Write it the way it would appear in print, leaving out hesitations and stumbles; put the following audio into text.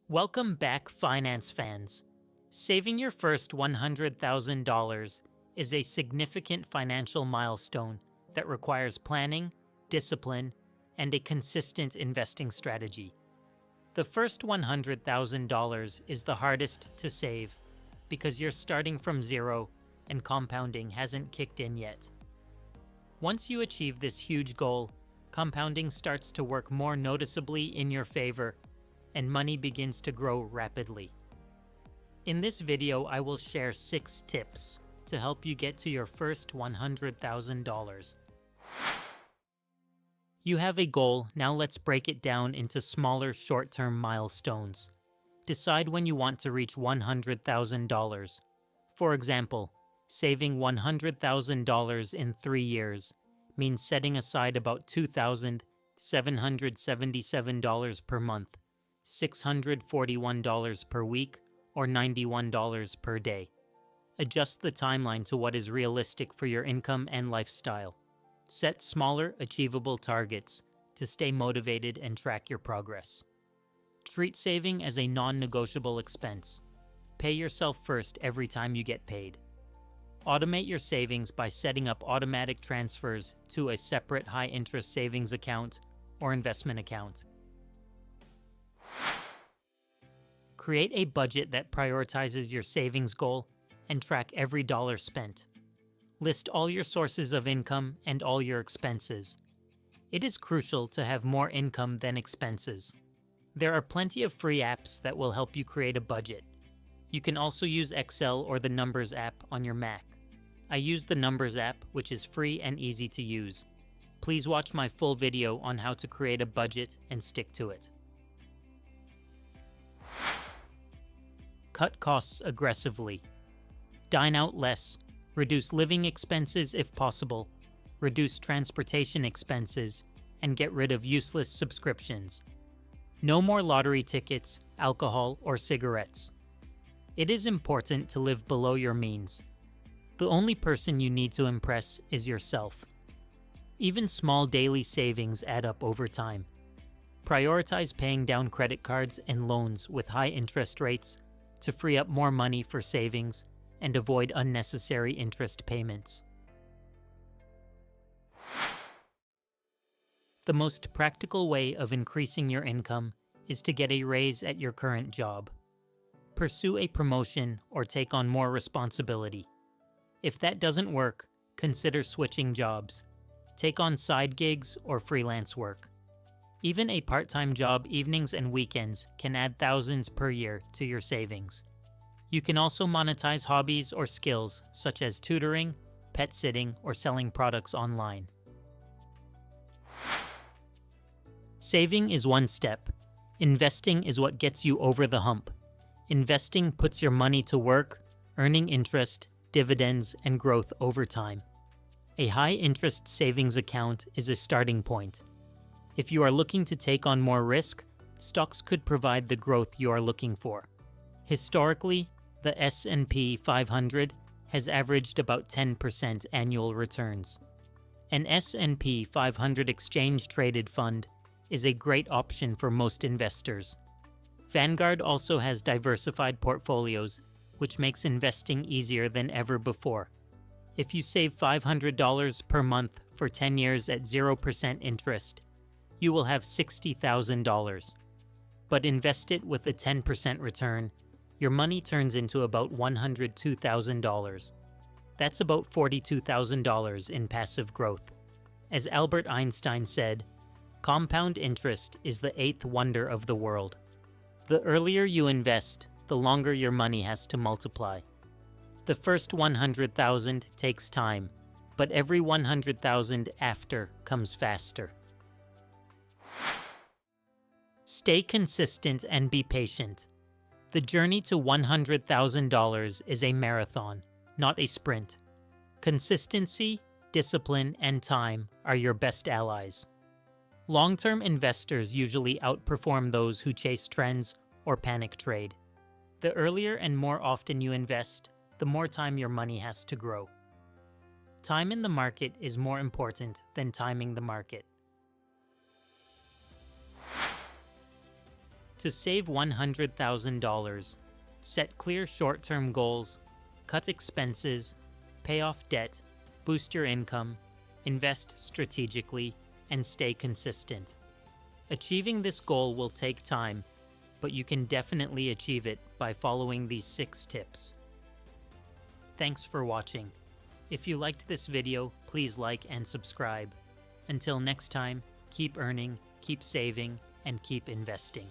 Welcome back, finance fans. Saving your first $100,000 is a significant financial milestone that requires planning, discipline, and a consistent investing strategy. The first $100,000 is the hardest to save because you're starting from zero and compounding hasn't kicked in yet. Once you achieve this huge goal, compounding starts to work more noticeably in your favor and money begins to grow rapidly. In this video, I will share 6 tips to help you get to your first $100,000. You have a goal, now let's break it down into smaller short-term milestones. Decide when you want to reach $100,000. For example, saving $100,000 in 3 years means setting aside about $2,777 per month, $641 per week, or $91 per day. Adjust the timeline to what is realistic for your income and lifestyle. Set smaller, achievable targets to stay motivated and track your progress. Treat saving as a non-negotiable expense. Pay yourself first every time you get paid. Automate your savings by setting up automatic transfers to a separate high-interest savings account or investment account. Create a budget that prioritizes your savings goal and track every dollar spent. List all your sources of income and all your expenses. It is crucial to have more income than expenses. There are plenty of free apps that will help you create a budget. You can also use Excel or the Numbers app on your Mac. I use the Numbers app, which is free and easy to use. Please watch my full video on how to create a budget and stick to it. Cut costs aggressively. Dine out less. Reduce living expenses if possible. Reduce transportation expenses, and get rid of useless subscriptions. No more lottery tickets, alcohol, or cigarettes. It is important to live below your means. The only person you need to impress is yourself. Even small daily savings add up over time. Prioritize paying down credit cards and loans with high interest rates to free up more money for savings and avoid unnecessary interest payments. The most practical way of increasing your income is to get a raise at your current job. Pursue a promotion or take on more responsibility. If that doesn't work, consider switching jobs. Take on side gigs or freelance work. Even a part-time job evenings and weekends can add thousands per year to your savings. You can also monetize hobbies or skills such as tutoring, pet sitting, or selling products online. Saving is one step. Investing is what gets you over the hump. Investing puts your money to work, earning interest, dividends, and growth over time. A high-interest savings account is a starting point. If you are looking to take on more risk, stocks could provide the growth you are looking for. Historically, the S&P 500 has averaged about 10% annual returns. An S&P 500 exchange-traded fund is a great option for most investors. Vanguard also has diversified portfolios, which makes investing easier than ever before. If you save $500 per month for 10 years at 0% interest, you will have $60,000. But invest it with a 10% return, your money turns into about $102,000. That's about $42,000 in passive growth. As Albert Einstein said, compound interest is the 8th wonder of the world. The earlier you invest, the longer your money has to multiply. The first $100,000 takes time, but every $100,000 after comes faster. Stay consistent and be patient. The journey to $100,000 is a marathon, not a sprint. Consistency, discipline, and time are your best allies. Long-term investors usually outperform those who chase trends or panic trade. The earlier and more often you invest, the more time your money has to grow. Time in the market is more important than timing the market. To save $100,000, set clear short-term goals, cut expenses, pay off debt, boost your income, invest strategically, and stay consistent. Achieving this goal will take time, but you can definitely achieve it by following these 6 tips. Thanks for watching. If you liked this video, please like and subscribe. Until next time, keep earning, keep saving, and keep investing.